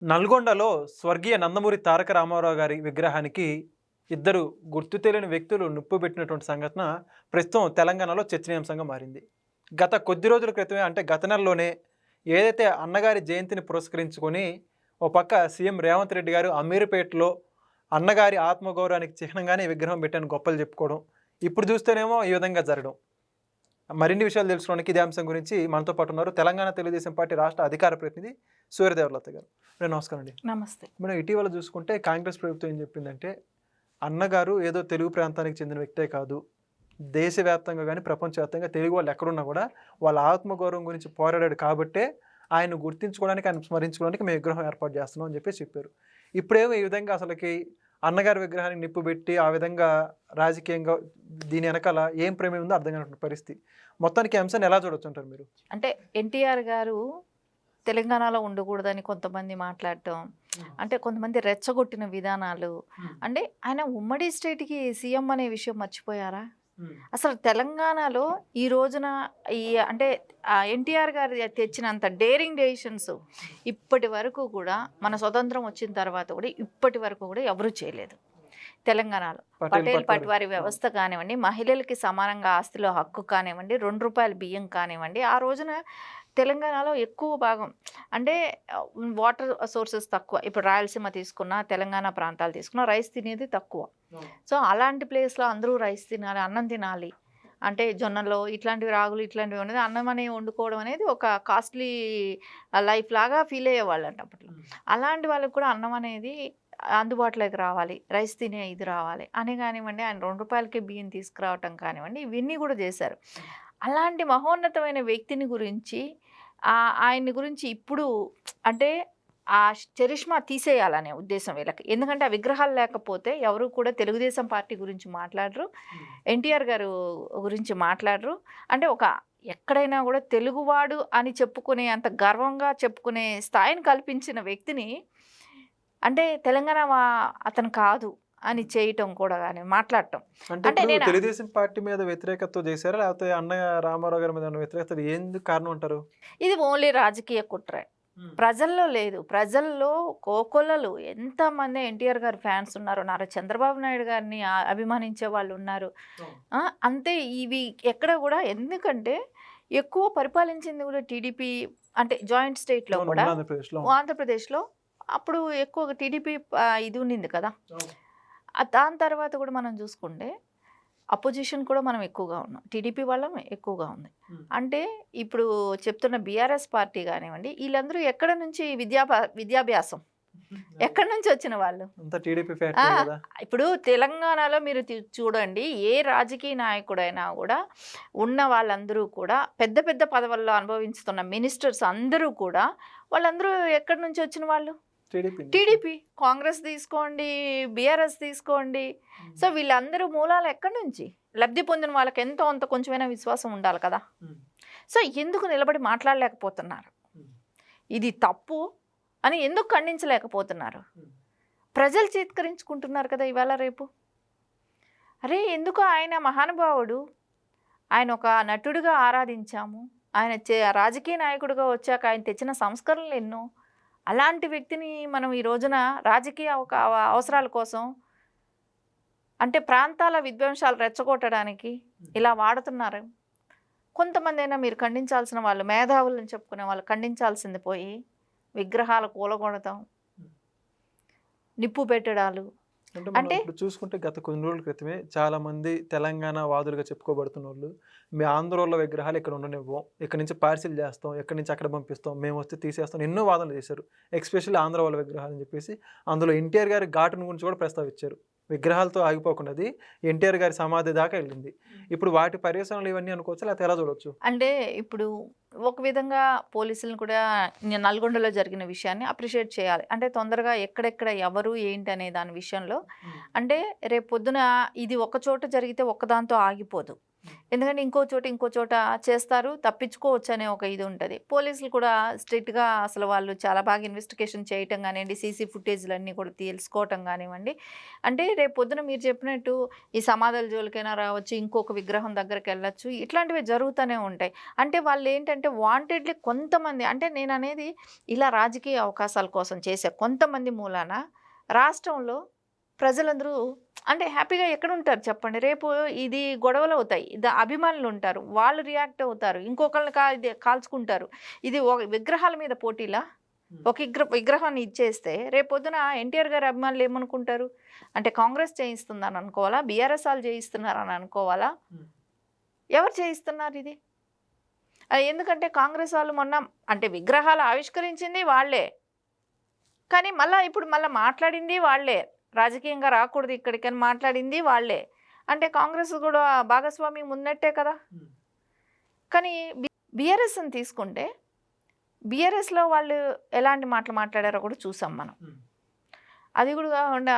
నల్గొండలో స్వర్గీయ నందమూరి తారక రామారావు గారి విగ్రహానికి ఇద్దరు గుర్తు తెలియని వ్యక్తులు నిప్పు పెట్టినటువంటి సంఘటన ప్రస్తుతం తెలంగాణలో చర్చనీయాంశంగా మారింది. గత కొద్ది రోజుల క్రితమే అంటే గత నెలలోనే ఏదైతే అన్నగారి జయంతిని పురస్కరించుకొని ఓ పక్క సీఎం రేవంత్ రెడ్డి గారు అమీర్పేటలో అన్నగారి ఆత్మగౌరవానికి చిహ్నంగానే ఈ విగ్రహం పెట్టాను గొప్పలు చెప్పుకోవడం, ఇప్పుడు చూస్తేనేమో ఈ విధంగా జరగడం. మరిన్ని విషయాలు తెలుసుకోవడానికి ఇదే అంశం గురించి మనతో పాటు ఉన్నారు తెలంగాణ తెలుగుదేశం పార్టీ రాష్ట్ర అధికార ప్రతినిధి సూర్యదేవలత గారు. మేడం నమస్కారం అండి. నమస్తే. మనం ఇటీవల చూసుకుంటే కాంగ్రెస్ ప్రభుత్వం ఏం చెప్పిందంటే అన్నగారు ఏదో తెలుగు ప్రాంతానికి చెందిన వ్యక్తే కాదు, దేశవ్యాప్తంగా కానీ ప్రపంచవ్యాప్తంగా తెలుగు వాళ్ళు ఎక్కడున్నా కూడా వాళ్ళ ఆత్మగౌరవం గురించి పోరాడాడు కాబట్టే ఆయన గుర్తించుకోవడానికి, ఆయన స్మరించుకోవడానికి మేము విగ్రహం ఏర్పాటు చేస్తున్నాం అని చెప్పి చెప్పారు. ఇప్పుడేమో ఈ విధంగా అసలుకి అన్నగారి విగ్రహానికి నిప్పు పెట్టి ఆ విధంగా రాజకీయంగా దీని వెనకాల ఏం ప్రేమ ఉందో అర్థం కానటువంటి పరిస్థితి. మొత్తానికి ఈ అంశాన్ని ఎలా చూడొచ్చు అంటారు మీరు? అంటే ఎన్టీఆర్ గారు తెలంగాణలో ఉండకూడదని కొంతమంది మాట్లాడటం, అంటే కొంతమంది రెచ్చగొట్టిన విధానాలు, అంటే ఆయన ఉమ్మడి స్టేట్కి సీఎం అనే విషయం మర్చిపోయారా? అసలు తెలంగాణలో ఈ రోజున ఈ అంటే ఎన్టీఆర్ గారు తెచ్చినంత డేరింగ్ డెసిషన్స్ ఇప్పటి వరకు కూడా, మన స్వతంత్రం వచ్చిన తర్వాత కూడా ఇప్పటి వరకు కూడా ఎవరూ చేయలేదు. తెలంగాణలో పటేల్ పట్వారీ వ్యవస్థ కానివ్వండి, మహిళలకి సమానంగా ఆస్తిలో హక్కు కానివ్వండి, ₹2 బియ్యం కానివ్వండి, ఆ రోజున తెలంగాణలో ఎక్కువ భాగం అంటే వాటర్ సోర్సెస్ తక్కువ. ఇప్పుడు రాయలసీమ తీసుకున్నా, తెలంగాణ ప్రాంతాలు తీసుకున్నా రైస్ తినేది తక్కువ. సో అలాంటి ప్లేస్లో అందరూ రైస్ తినాలి, అన్నం తినాలి అంటే జొన్నలు ఇట్లాంటివి, రాగులు ఇట్లాంటివి అనేది అన్నం అనేది వండుకోవడం అనేది ఒక కాస్ట్లీ లైఫ్ లాగా ఫీల్ అయ్యేవాళ్ళు అంట అప్పట్లో. అలాంటి వాళ్ళకి కూడా అన్నం అనేది అందుబాటులోకి రావాలి, రైస్ తినే ఇది రావాలి అని కానివ్వండి, ఆయన ₹2కి బియ్యం తీసుకురావటం కానివ్వండి, ఇవన్నీ కూడా చేశారు. అలాంటి మహోన్నతమైన వ్యక్తిని గురించి ఆయన్ని గురించి ఇప్పుడు అంటే ఆ చరిష్మా తీసేయాలనే ఉద్దేశం వీళ్ళకి. ఎందుకంటే ఆ విగ్రహాలు లేకపోతే ఎవరు కూడా తెలుగుదేశం పార్టీ గురించి మాట్లాడరు, ఎన్టీఆర్ గారు గురించి మాట్లాడరు. అంటే ఒక ఎక్కడైనా కూడా తెలుగువాడు అని చెప్పుకునే అంత గర్వంగా చెప్పుకునే స్థాయిని కల్పించిన వ్యక్తిని అంటే తెలంగాణ అతను కాదు అని చేయటం కూడా కానీ మాట్లాడటం అంటే నేను తెలుగుదేశం పార్టీ మీద వ్యతిరేకత చేశారా, లేకపోతే అన్న రామారావు గారి మీద వ్యతిరేకత ఎందుకు కారణం అంటారు? ఇది ఓన్లీ రాజకీయ కుట్రే, ప్రజల్లో లేదు. ప్రజల్లో కోకొల్లలు ఎంతమంది ఎన్టీఆర్ గారి ఫ్యాన్స్ ఉన్నారు, నారా చంద్రబాబు నాయుడు గారిని అభిమానించే వాళ్ళు ఉన్నారు. అంతే ఇవి ఎక్కడ కూడా, ఎందుకంటే ఎక్కువ పరిపాలించింది కూడా టీడీపీ, అంటే జాయింట్ స్టేట్లో కూడా ఆంధ్రప్రదేశ్లో అప్పుడు ఎక్కువ టీడీపీ ఇది ఉండింది కదా. దాని తర్వాత కూడా మనం చూసుకుంటే అపోజిషన్ కూడా మనం ఎక్కువగా ఉన్నాం, టీడీపీ వాళ్ళం ఎక్కువగా ఉంది. అంటే ఇప్పుడు చెప్తున్న బీఆర్ఎస్ పార్టీ కానివ్వండి, వీళ్ళందరూ ఎక్కడ నుంచి విద్యాభ్యాసం ఎక్కడి నుంచి వచ్చిన వాళ్ళు? ఇప్పుడు తెలంగాణలో మీరు చూడండి, ఏ రాజకీయ నాయకుడైనా కూడా ఉన్న వాళ్ళందరూ కూడా పెద్ద పెద్ద పదవుల్లో అనుభవిస్తున్న మినిస్టర్స్ అందరూ కూడా వాళ్ళందరూ ఎక్కడి నుంచి వచ్చిన వాళ్ళు? టీడీపీ. కాంగ్రెస్ తీసుకోండి, బీఆర్ఎస్ తీసుకోండి. సో వీళ్ళందరూ మూలాలు ఎక్కడి నుంచి? లబ్ధి పొందిన వాళ్ళకి ఎంతో అంత కొంచెమైనా విశ్వాసం ఉండాలి కదా. సో ఎందుకు నిలబడి మాట్లాడలేకపోతున్నారు? ఇది తప్పు అని ఎందుకు ఖండించలేకపోతున్నారు? ప్రజలు చీత్కరించుకుంటున్నారు కదా ఇవాళ రేపు. అరే ఎందుకు ఆయన మహానుభావుడు, ఆయన ఒక నటుడిగా ఆరాధించాము, ఆయన రాజకీయ నాయకుడిగా వచ్చాక ఆయన తెచ్చిన సంస్కరణలు ఎన్నో. అలాంటి వ్యక్తిని మనం ఈ రోజున రాజకీయ అవసరాల కోసం, అంటే ప్రాంతాల విధ్వంసాలు రెచ్చగొట్టడానికి ఇలా వాడుతున్నారు. కొంతమంది అయినా మీరు ఖండించాల్సిన వాళ్ళు, మేధావులను చెప్పుకునే వాళ్ళు ఖండించాల్సింది పోయి విగ్రహాలు కూలగొడతాం, నిప్పు పెట్టడాలు. అంటే ఇప్పుడు చూసుకుంటే గత కొన్ని రోజుల క్రితమే చాలా మంది తెలంగాణ వాదులుగా చెప్పుకోబడుతున్న వాళ్ళు, మీ ఆంధ్రోళ్ళ విగ్రహాలు ఇక్కడ ఉండనివ్వం, ఇక్కడ నుంచి పార్సిల్ చేస్తాం, ఎక్కడి నుంచి అక్కడ పంపిస్తాం, మేము వస్తే తీసేస్తాం, ఎన్నో వాదనలు చేశారు. ఎస్పెషల్లీ ఆంధ్ర వాళ్ళ విగ్రహాలు అని చెప్పేసి అందులో ఎన్టీఆర్ గారి ఘాటును గురించి కూడా ప్రస్తావించారు. విగ్రహాలతో ఆగిపోకుండా అది ఎన్టీఆర్ గారి సమాధి దాకా వెళ్ళింది. ఇప్పుడు వాటి పర్యవసానాలు ఇవన్నీ అనుకోవచ్చు, లేకపోతే ఎలా చూడవచ్చు? అంటే ఇప్పుడు ఒక విధంగా పోలీసులను కూడా నల్గొండలో జరిగిన విషయాన్ని అప్రిషియేట్ చేయాలి. అంటే తొందరగా ఎక్కడెక్కడ ఎవరు ఏంటి అనే దాని విషయంలో, అంటే రేపు పొద్దున ఇది ఒక చోట జరిగితే ఒక్కదాంతో ఆగిపోదు. ఎందుకంటే ఇంకో చోట చేస్తారు, తప్పించుకోవచ్చు అనే ఒక ఇది ఉంటుంది. పోలీసులు కూడా స్ట్రిక్ట్గా అసలు వాళ్ళు చాలా బాగా ఇన్వెస్టిగేషన్ చేయటం కానివ్వండి, సీసీ ఫుటేజ్లన్నీ కూడా తెలుసుకోవటం కానివ్వండి. అంటే రేపు పొద్దున మీరు చెప్పినట్టు ఈ సమాధుల జోలికైనా రావచ్చు, ఇంకొక విగ్రహం దగ్గరికి వెళ్ళచ్చు, ఇట్లాంటివి జరుగుతూనే ఉంటాయి. అంటే వాళ్ళు ఏంటంటే వాంటెడ్లీ కొంతమంది, అంటే నేను అనేది ఇలా రాజకీయ అవకాశాల కోసం చేసే కొంతమంది మూలాన రాష్ట్రంలో ప్రజలందరూ అంటే హ్యాపీగా ఎక్కడ ఉంటారు చెప్పండి. రేపు ఇది గొడవలు అవుతాయి, ఇది అభిమానులు ఉంటారు, వాళ్ళు రియాక్ట్ అవుతారు, ఇంకొకళ్ళని ఇది కాల్చుకుంటారు. ఇది విగ్రహాల మీద పోటీలా? ఒక విగ్రహాన్ని ఇచ్చేస్తే రేపొద్దున ఎన్టీఆర్ గారి అభిమానులు ఏమనుకుంటారు అంటే కాంగ్రెస్ చేయిస్తుందని అనుకోవాలా, బీఆర్ఎస్ వాళ్ళు చేయిస్తున్నారని అనుకోవాలా? ఎవరు చేయిస్తున్నారు ఇది? ఎందుకంటే కాంగ్రెస్ వాళ్ళు మొన్న అంటే విగ్రహాలు ఆవిష్కరించింది వాళ్ళే, కానీ ఇప్పుడు మాట్లాడింది వాళ్ళే, రాజకీయంగా రాకూడదు ఇక్కడికని మాట్లాడింది వాళ్ళే. అంటే కాంగ్రెస్ కూడా భాగస్వామ్యం ఉన్నట్టే కదా. కానీ బీఆర్ఎస్ని తీసుకుంటే బీఆర్ఎస్లో వాళ్ళు ఎలాంటి మాటలు మాట్లాడారో కూడా చూసాం మనం. అది కూడా కాకుండా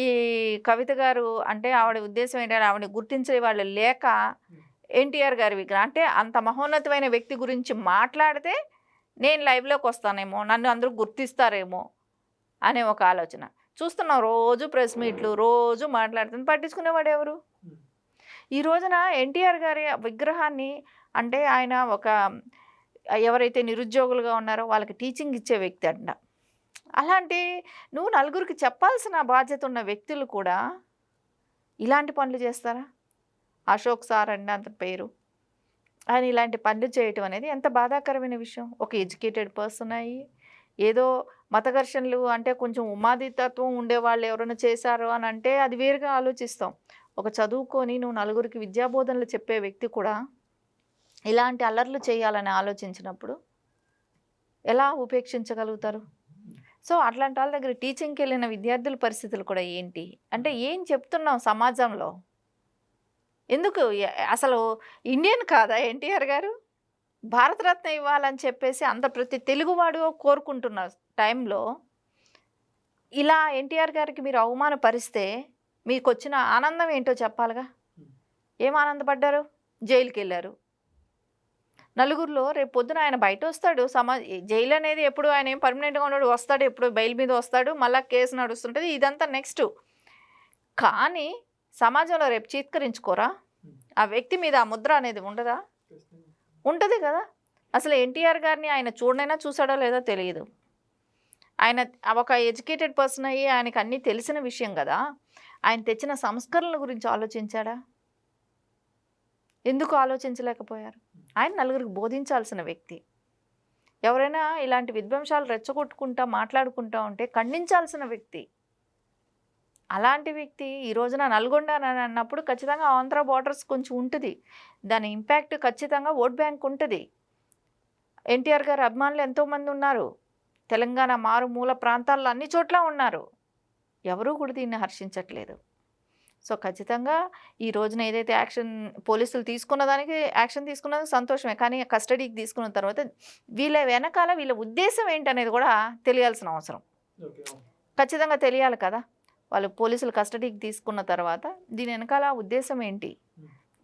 ఈ కవిత గారు అంటే ఆవిడ ఉద్దేశం ఏంటంటే ఆవిడ గుర్తించే వాళ్ళు లేక ఎన్టీఆర్ గారి విగ్రహం అంటే అంత మహోన్నతమైన వ్యక్తి గురించి మాట్లాడితే నేను లైవ్లోకి వస్తానేమో, నన్ను అందరూ గుర్తిస్తారేమో అనే ఒక ఆలోచన. చూస్తున్నాం రోజు ప్రెస్ మీట్లు, రోజు మాట్లాడుతుంది, పట్టించుకునేవాడు ఎవరు? ఈ రోజున ఎన్టీఆర్ గారి విగ్రహాన్ని అంటే ఆయన ఒక ఎవరైతే నిరుద్యోగులుగా ఉన్నారో వాళ్ళకి టీచింగ్ ఇచ్చే వ్యక్తి అంట. అలాంటి నువ్వు నలుగురికి చెప్పాల్సిన బాధ్యత ఉన్న వ్యక్తులు కూడా ఇలాంటి పనులు చేస్తారా? అశోక్ సార్ అండి అంత పేరు, ఆయన ఇలాంటి పనులు చేయటం అనేది ఎంత బాధాకరమైన విషయం. ఒక ఎడ్యుకేటెడ్ పర్సన్ అయ్యి ఏదో మత ఘర్షణలు అంటే కొంచెం ఉమాదితత్వం ఉండేవాళ్ళు ఎవరైనా చేశారు అని అంటే అది వేరుగా ఆలోచిస్తాం. ఒక చదువుకొని నువ్వు నలుగురికి విద్యాబోధనలు చెప్పే వ్యక్తి కూడా ఇలాంటి అల్లర్లు చేయాలని ఆలోచించినప్పుడు ఎలా ఉపేక్షించగలుగుతారు? సో అట్లాంటి వాళ్ళ దగ్గర టీచింగ్కి వెళ్ళిన విద్యార్థుల పరిస్థితులు కూడా ఏంటి అంటే ఏం చెప్తున్నాం సమాజంలో? ఎందుకు అసలు ఇండియన్ కాదా ఎన్టీఆర్ గారు? భారతరత్న ఇవ్వాలని చెప్పేసి అంత ప్రతి తెలుగువాడు కోరుకుంటున్న టైంలో ఇలా ఎన్టీఆర్ గారికి మీరు అవమానపరిస్తే మీకు వచ్చిన ఆనందం ఏంటో చెప్పాలిగా. ఏం ఆనందపడ్డారు? జైలుకి వెళ్ళారు. నలుగురిలో రేపు పొద్దున ఆయన బయట వస్తాడు, జైలు అనేది ఎప్పుడు ఆయన ఏం పర్మనెంట్గా ఉన్నాడు, వస్తాడు, ఎప్పుడు బెయిల్ మీద వస్తాడు, మళ్ళీ కేసు నడుస్తుంటుంది, ఇదంతా నెక్స్ట్. కానీ సమాజంలో రేపు చీత్కరించుకోరా? ఆ వ్యక్తి మీద ఆ ముద్ర అనేది ఉండదా? ఉంటుంది కదా. అసలు ఎన్టీఆర్ గారిని ఆయన చూడనైనా చూసాడో లేదో తెలియదు. ఆయన ఒక ఎడ్యుకేటెడ్ పర్సన్ అయ్యి ఆయనకు అన్నీ తెలిసిన విషయం కదా. ఆయన తెచ్చిన సంస్కరణల గురించి ఆలోచించాడా? ఎందుకు ఆలోచించలేకపోయారు? ఆయన నలుగురికి బోధించాల్సిన వ్యక్తి. ఎవరైనా ఇలాంటి విధ్వంసాలు రెచ్చగొట్టుకుంటా మాట్లాడుకుంటా ఉంటే ఖండించాల్సిన వ్యక్తి. అలాంటి వ్యక్తి ఈ రోజున నల్గొండ అని అన్నప్పుడు ఖచ్చితంగా ఆంధ్ర బార్డర్స్ కొంచెం ఉంటుంది, దాని ఇంపాక్ట్ ఖచ్చితంగా ఓట్ బ్యాంక్ ఉంటుంది. ఎన్టీఆర్ గారి అభిమానులు ఎంతోమంది ఉన్నారు, తెలంగాణ మారుమూల ప్రాంతాల్లో అన్ని చోట్ల ఉన్నారు. ఎవరూ కూడా దీన్ని హర్షించట్లేదు. సో ఖచ్చితంగా ఈ రోజున ఏదైతే యాక్షన్ పోలీసులు తీసుకున్న దానికి యాక్షన్ తీసుకున్నది సంతోషమే, కానీ కస్టడీకి తీసుకున్న తర్వాత వీళ్ళ వెనకాల వీళ్ళ ఉద్దేశం ఏంటనేది కూడా తెలియాల్సిన అవసరం ఖచ్చితంగా తెలియాలి కదా. వాళ్ళు పోలీసులు కస్టడీకి తీసుకున్న తర్వాత దీని వెనకాల ఉద్దేశం ఏంటి,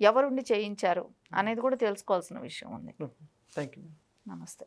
ఎవరుండి చేయించారు అనేది కూడా తెలుసుకోవాల్సిన విషయం ఉంది. Thank you. నమస్తే.